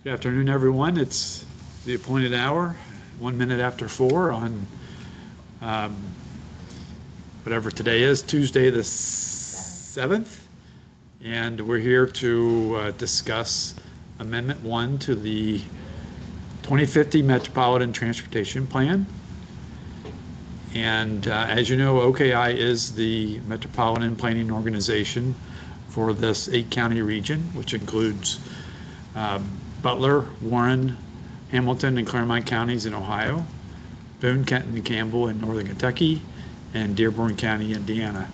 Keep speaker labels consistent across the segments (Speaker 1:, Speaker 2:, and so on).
Speaker 1: Good afternoon, everyone. It's the appointed hour, 1 minute after 4 on um, whatever today is, Tuesday the 7th. And we're here to discuss Amendment 1 to the 2050 Metropolitan Transportation Plan. And as you know, OKI is the Metropolitan Planning Organization for this 8-county region, which includes Butler, Warren, Hamilton, and Claremont counties in Ohio, Boone, Kenton, and Campbell in northern Kentucky, and Dearborn County, Indiana.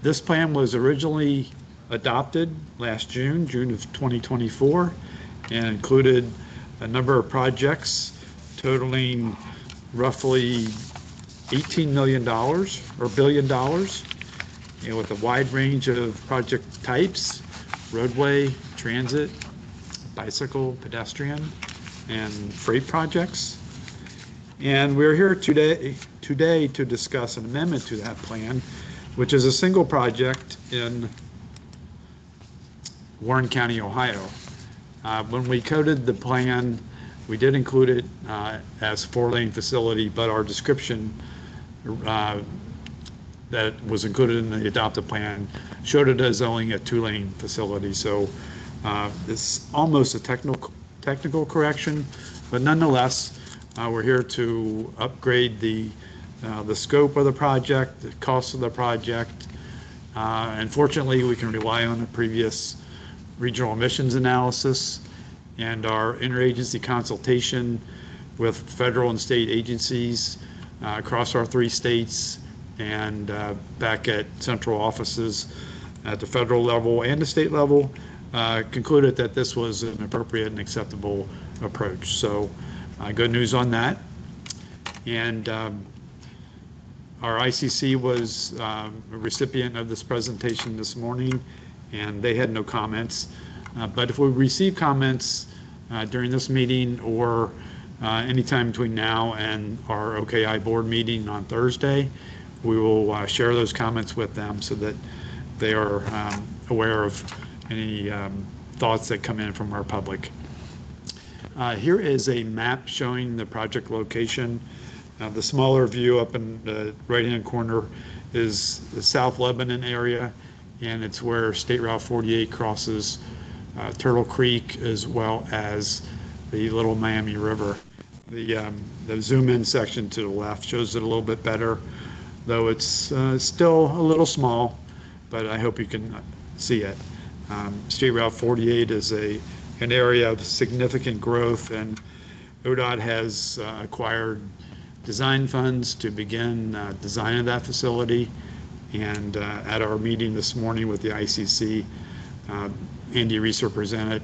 Speaker 1: This plan was originally adopted last June of 2024, and included a number of projects totaling roughly $18 million or billion dollars, with a wide range of project types: roadway, transit, bicycle, pedestrian, and freight projects. And we're here today to discuss an amendment to that plan, which is a single project in Warren County, Ohio. When we coded the plan, we did include it as 4-lane facility, but our description that was included in the adopted plan showed it as only a 2-lane facility. So it's almost a technical correction, but nonetheless, we're here to upgrade the scope of the project, the cost of the project. Unfortunately, we can rely on the previous regional emissions analysis and our interagency consultation with federal and state agencies across our 3 states, and back at central offices at the federal level and the state level, concluded that this was an appropriate and acceptable approach. So good news on that. And our ICC was a recipient of this presentation this morning, and they had no comments. But if we receive comments during this meeting or anytime between now and our OKI board meeting on Thursday, we will share those comments with them so that they are aware of any thoughts that come in from our public. Here is a map showing the project location. The smaller view up in the right-hand corner is the South Lebanon area, and it's where State Route 48 crosses Turtle Creek as well as the Little Miami River. The zoom-in section to the left shows it a little bit better, though it's still a little small, but I hope you can see it. State Route 48 is an area of significant growth, and ODOT has acquired design funds to begin design of that facility. And at our meeting this morning with the ICC, Andy Reeser presented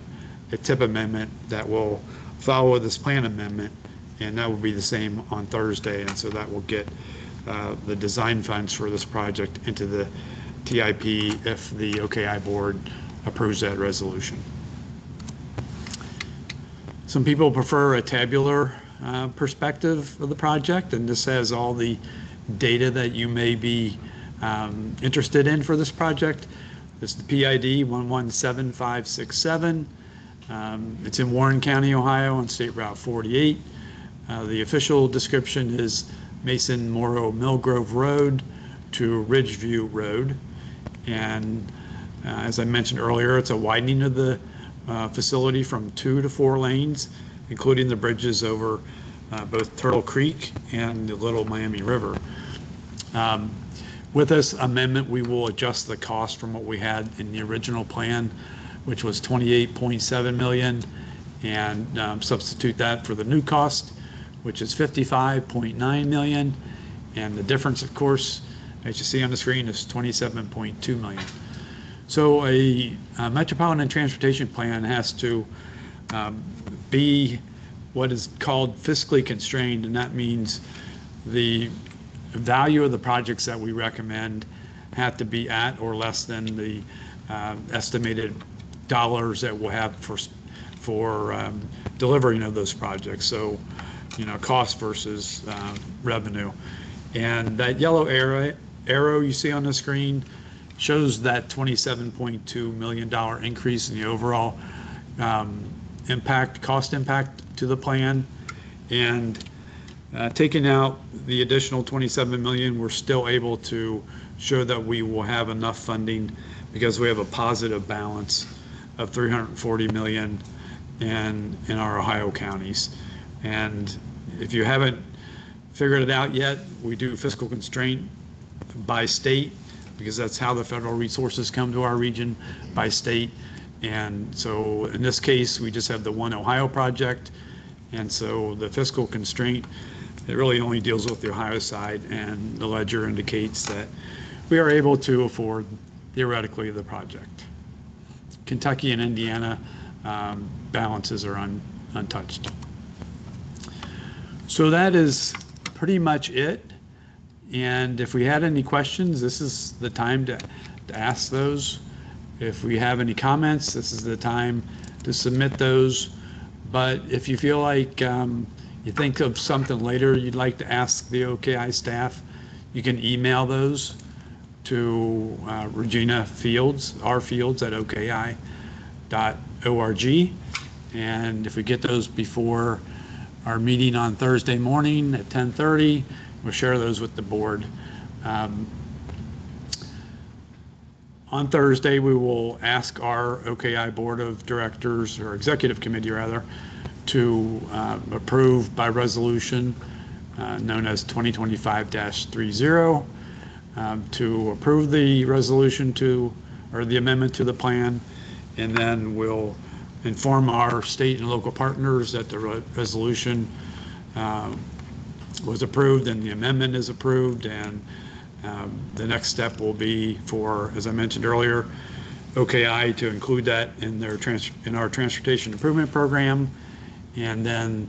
Speaker 1: a TIP amendment that will follow this plan amendment, and that will be the same on Thursday. And so that will get the design funds for this project into the TIP if the OKI board approves that resolution. Some people prefer a tabular perspective of the project, and this has all the data that you may be interested in for this project. This is the PID 117567. It's in Warren County, Ohio on State Route 48. The official description is Mason Morrow Millgrove Road to Ridgeview Road. And as I mentioned earlier, it's a widening of the facility from 2 to 4 lanes, including the bridges over both Turtle Creek and the Little Miami River. With this amendment, we will adjust the cost from what we had in the original plan, which was $28.7 million, and substitute that for the new cost, which is $55.9 million. And the difference, of course, as you see on the screen, is $27.2 million. So a Metropolitan Transportation Plan has to be what is called fiscally constrained, and that means the value of the projects that we recommend have to be at or less than the estimated dollars that we'll have for delivering of those projects. So, cost versus revenue. And that yellow arrow you see on the screen shows that $27.2 million increase in the overall cost impact to the plan. And taking out the additional 27 million, we're still able to show that we will have enough funding because we have a positive balance of 340 million in our Ohio counties. And if you haven't figured it out yet, we do fiscal constraint by state because that's how the federal resources come to our region, by state. And so in this case, we just have the one Ohio project. And so the fiscal constraint, it really only deals with the Ohio side, and the ledger indicates that we are able to afford theoretically the project. Kentucky and Indiana balances are untouched. So that is pretty much it. And if we had any questions, this is the time to ask those. If we have any comments, this is the time to submit those. But if you feel like you think of something later you'd like to ask the OKI staff, you can email those to Regina Fields, rfields@oki.org. And if we get those before our meeting on Thursday morning at 10:30, we'll share those with the board. On Thursday, we will ask our OKI Board of Directors, or Executive Committee rather, to approve by resolution known as 2025-30, to approve the resolution or the amendment to the plan, and then we'll inform our state and local partners that the resolution was approved and the amendment is approved, and the next step will be for, as I mentioned earlier, OKI to include that in our transportation improvement program. And then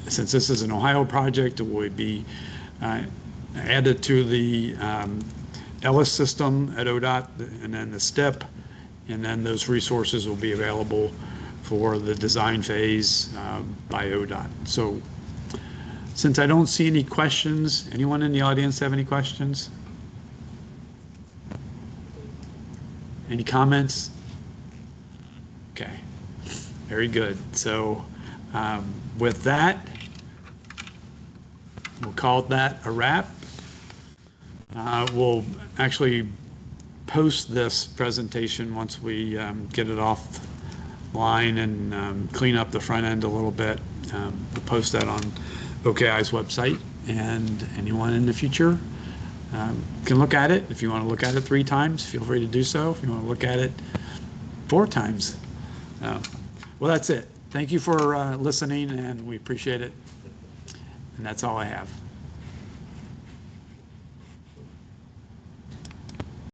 Speaker 1: since this is an Ohio project, it would be added to the Ellis system at ODOT, and then the STIP, and then those resources will be available for the design phase by ODOT. So since I don't see any questions, anyone in the audience have any questions? Any comments? Okay, very good. So with that, we'll call that a wrap. We'll actually post this presentation once we get it offline and clean up the front end a little bit. We'll post that on OKI's website, and anyone in the future can look at it. If you want to look at it 3 times, feel free to do so. If you want to look at it 4 times. Well, that's it. Thank you for listening, and we appreciate it. And that's all I have.